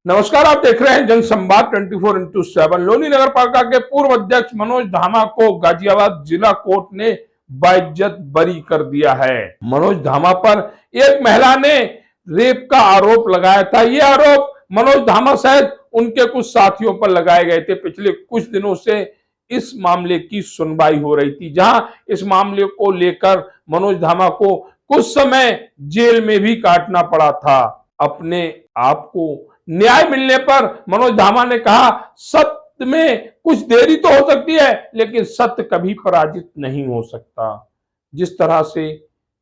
नमस्कार, आप देख रहे हैं जनसंवाद 24x7। लोनी नगर पालिका के पूर्व अध्यक्ष मनोज धामा को गाजियाबाद जिला कोर्ट ने बाइज्जत बरी कर दिया है। मनोज धामा पर एक महिला ने रेप का आरोप लगाया था। यह आरोप मनोज धामा सहित उनके कुछ साथियों पर लगाए गए थे। पिछले कुछ दिनों से इस मामले की सुनवाई हो रही थी, जहां इस मामले को लेकर मनोज धामा को कुछ समय जेल में भी काटना पड़ा था। अपने आप को न्याय मिलने पर मनोज धामा ने कहा, सत्य में कुछ देरी तो हो सकती है, लेकिन सत्य कभी पराजित नहीं हो सकता। जिस तरह से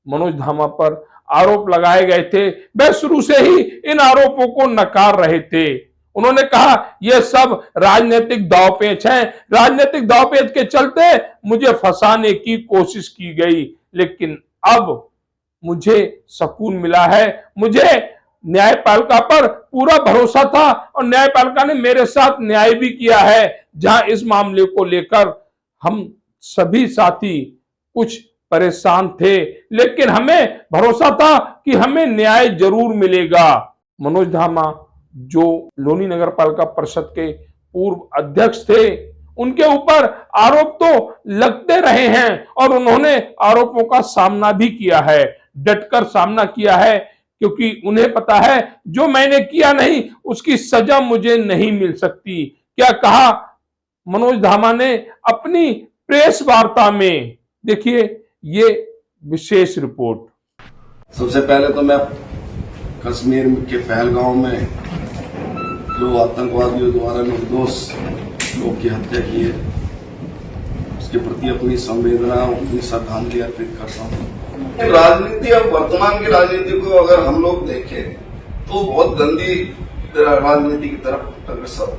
मनोज धामा पर आरोप लगाए गए थे, वह शुरू से ही इन आरोपों को नकार रहे थे। उन्होंने कहा, यह सब राजनीतिक दांवपेच है। राजनीतिक दांवपेच के चलते मुझे फंसाने की कोशिश की गई, लेकिन अब मुझे सुकून मिला है। मुझे न्यायपालिका पर पूरा भरोसा था और न्यायपालिका ने मेरे साथ न्याय भी किया है। जहां इस मामले को लेकर हम सभी साथी कुछ परेशान थे, लेकिन हमें भरोसा था कि हमें न्याय जरूर मिलेगा। मनोज धामा, जो लोनी नगर पालिका परिषद के पूर्व अध्यक्ष थे, उनके ऊपर आरोप तो लगते रहे हैं और उन्होंने आरोपों का सामना भी किया है, डटकर सामना किया है, क्योंकि उन्हें पता है जो मैंने किया नहीं उसकी सजा मुझे नहीं मिल सकती। क्या कहा मनोज धामा ने अपनी प्रेस वार्ता में, देखिए ये विशेष रिपोर्ट। सबसे पहले तो मैं कश्मीर के पहलगांव में जो आतंकवादियों द्वारा निर्दोष लोग की हत्या की है, उसके प्रति अपनी संवेदना, अपनी श्रद्धांजलि अर्पित करता हूँ। राजनीति, अब वर्तमान की राजनीति को अगर हम लोग देखें तो बहुत गंदी राजनीति की तरफ अग्रसर,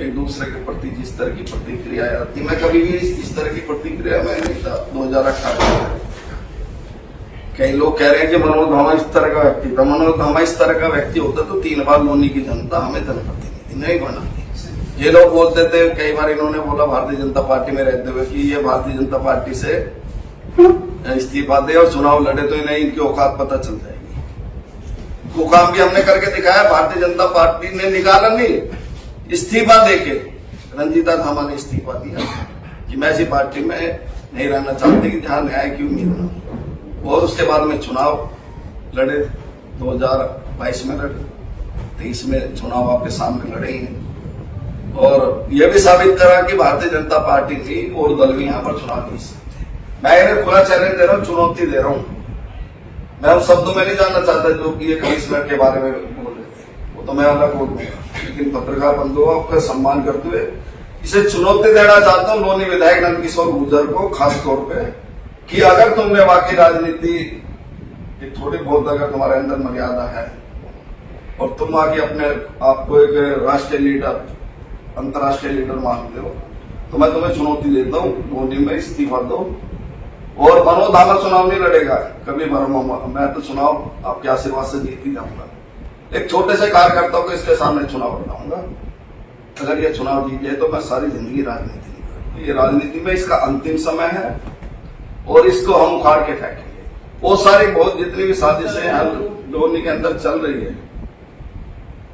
एक दूसरे के प्रति जिस तरह की प्रतिक्रिया आती, मैं कभी भी इस तरह की प्रतिक्रिया में नहीं था। 2018 में कई लोग कह रहे हैं कि मनोज धामा इस तरह का व्यक्ति था। मनोज धामा इस तरह का व्यक्ति होता तो 3 बार लोनी की जनता हमें जनप्रतिनिधि नहीं बनाती। ये लोग बोलते थे, कई बार इन्होंने बोला भारतीय जनता पार्टी में रहते हुए कि ये भारतीय जनता पार्टी से इस्तीफा दे और चुनाव लड़े तो इन्हें इनकी औकात पता चल जाएगी। वो काम भी हमने करके दिखाया। भारतीय जनता पार्टी ने निकाला नहीं, इस्तीफा देके रंजीता धामा ने इस्तीफा दिया कि मैं ऐसी पार्टी में नहीं रहना चाहती कि जहां न्याय की उम्मीद न। और उसके बाद में चुनाव लड़े, 2022 में लड़े, 23 में चुनाव आपके सामने लड़े हैं और यह भी साबित करा कि भारतीय जनता पार्टी की और दल भी यहाँ पर चुनाव नहीं सकते। मैं इन्हें खुला चैलेंज दे रहा हूँ, चुनौती दे रहा हूँ। मैं उन शब्दों में नहीं जानना चाहता जो कि ये कमिश्नर के बारे में बोल रहे थे, वो तो मैं अलग बोल दूंगा, लेकिन पत्रकार बंधुओं का सम्मान करते हुए इसे चुनौती देना चाहता हूँ लोनी विधायक नंदकिशोर गुर्जर को, खास तौर पे कि अगर तुमने वाकई राजनीति की थोड़ी बहुत अगर तुम्हारे अंदर मर्यादा है और तुम आगे अपने आपको एक राष्ट्रीय लीडर, अंतर्राष्ट्रीय लीडर मानते हो, तो मैं तुम्हें चुनौती देता हूँ, लोनी में इस्तीफा दो। और मनोज धामा चुनाव नहीं लड़ेगा कभी भरम, मैं तो चुनाव आपके आशीर्वाद से जीत ही जाऊंगा। एक छोटे से कार्यकर्ता को इसके सामने चुनाव लड़ाऊंगा। अगर ये चुनाव जीत जाए तो मैं सारी जिंदगी राजनीति नहीं करूंगा। ये राजनीति में इसका अंतिम समय है और इसको हम उखाड़ के फेंकेंगे। वो सारी बहुत जितनी भी साजिशें लोनी के अंदर चल रही है,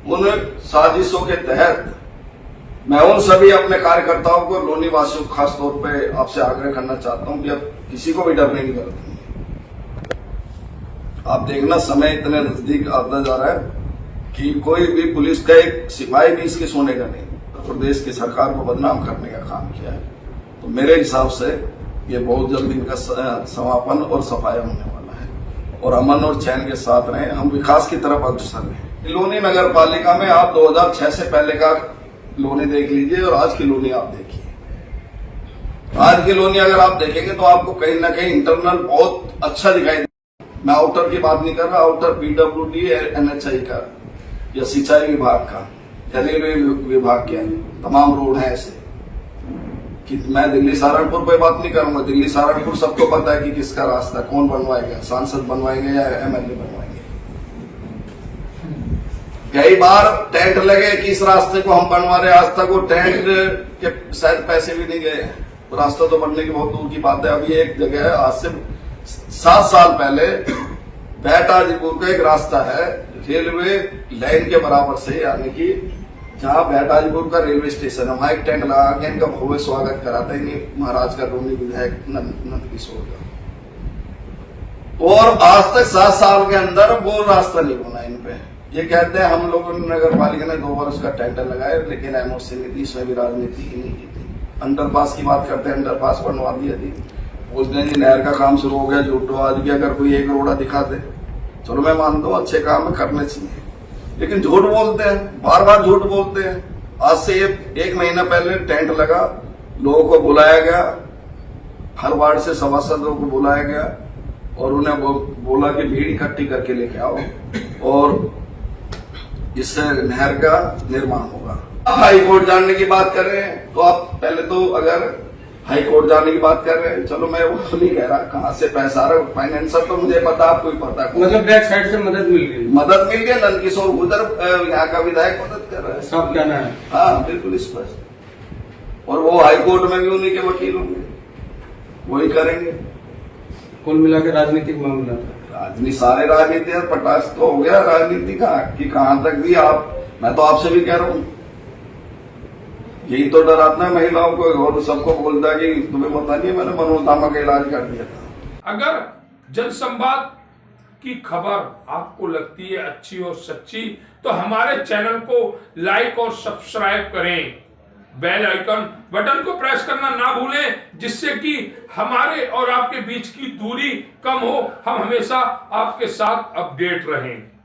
उन साजिशों के तहत मैं उन सभी अपने कार्यकर्ताओं को, लोनी वासियों को खास तौर पे आपसे आग्रह करना चाहता हूं कि अब किसी को भी डर नहीं करते। आप देखना समय इतने नजदीक आता जा रहा है कि कोई भी पुलिस का एक सिपाही भी इसके सोने का नहीं। प्रदेश की सरकार को बदनाम करने का काम किया है, तो मेरे हिसाब से ये बहुत जल्द इनका समापन और सफाया होने वाला है और अमन और चैन के साथ रहे, हम विकास की तरफ अग्रसर रहे। लोनी नगर पालिका में आप 2006 से पहले का लोनी देख लीजिए और आज की लोनी आप देखिए। आज की लोनी अगर आप देखेंगे तो आपको कहीं ना कहीं इंटरनल बहुत अच्छा दिखाई देगा। मैं आउटर की बात नहीं कर रहा, आउटर पीडब्ल्यूडी, एनएचआई का या सिंचाई विभाग का या रेलवे विभाग के तमाम रोड है ऐसे कि मैं दिल्ली सहारनपुर पे बात नहीं करूंगा। दिल्ली सहारनपुर सबको पता है कि किसका रास्ता कौन बनवाएगा, सांसद बनवाएंगे या एमएलए बनवाएंगे। कई बार टेंट लगे कि इस रास्ते को हम बनवा रहे, आज तक वो टेंट के शायद पैसे भी नहीं गए। रास्ता तो बनने की बहुत दूर की बात है। अभी एक जगह है, आज से 7 साल पहले बैटाजीपुर का एक रास्ता है रेलवे लाइन के बराबर से, यानी कि जहाँ बैटाजीपुर का रेलवे स्टेशन है वहां एक टेंट लगा के इनका भव्य स्वागत कराता है महाराज का डोनी विधायक नंद किशोर का। और आज तक 7 साल के अंदर वो रास्ता नहीं बना इन पे। ये कहते हैं हम लोगों ने नगर पालिका ने 2 बार उसका टेंडर लगाया, लेकिन एमओसी में थी, इसमें भी राजनीति ही नहीं की थी। अंडरपास की बात करते हैं, अंडरपास बनवा दिया थी। उस दिन जी नहर का काम शुरू हो गया, झूठो आज भी अगर कोई 1 करोड़ दिखा दे, चलो मैं मानता हूँ अच्छे काम करने चाहिए, लेकिन झूठ बोलते हैं, बार बार झूठ बोलते हैं। आज से 1 महीना पहले टेंट लगा, लोगों को बुलाया गया, हर वार्ड से सभासदों को बुलाया गया और उन्हें बोला कि भीड़ इकट्ठी करके लेके आओ और इससे नहर का निर्माण होगा। आप हाई कोर्ट जाने की बात कर रहे हैं तो आप पहले तो अगर हाई कोर्ट जाने की बात कर रहे हैं, चलो मैं वो नहीं कह रहा कहाँ से पैसा आ रहा, फाइनेंसर तो मुझे पता, आपको ही पता, मतलब बैक साइड से मदद मिल गई। मदद मिल गई, नंद किशोर उधर यहाँ का विधायक मदद कर रहा है, सब कहना है। हाँ बिल्कुल स्पष्ट। और वो हाई कोर्ट में भी उन्हीं के वकील होंगे, वही करेंगे। कुल मिला के राजनीतिक मामला राजनीति, सारे राजनीति पटास तो हो गया राजनीति का कि कहां तक भी आप, मैं तो आपसे भी कह रहा हूं, यही तो डराता है महिलाओं को और सबको बोलता है कि तुम्हें पता नहीं है मैंने मनोज धामा का इलाज कर दिया था। अगर जनसंवाद की खबर आपको लगती है अच्छी और सच्ची तो हमारे चैनल को लाइक और सब्सक्राइब करें, बेल आइकन बटन को प्रेस करना ना भूलें, जिससे कि हमारे और आपके बीच की दूरी कम हो, हम हमेशा आपके साथ अपडेट रहें।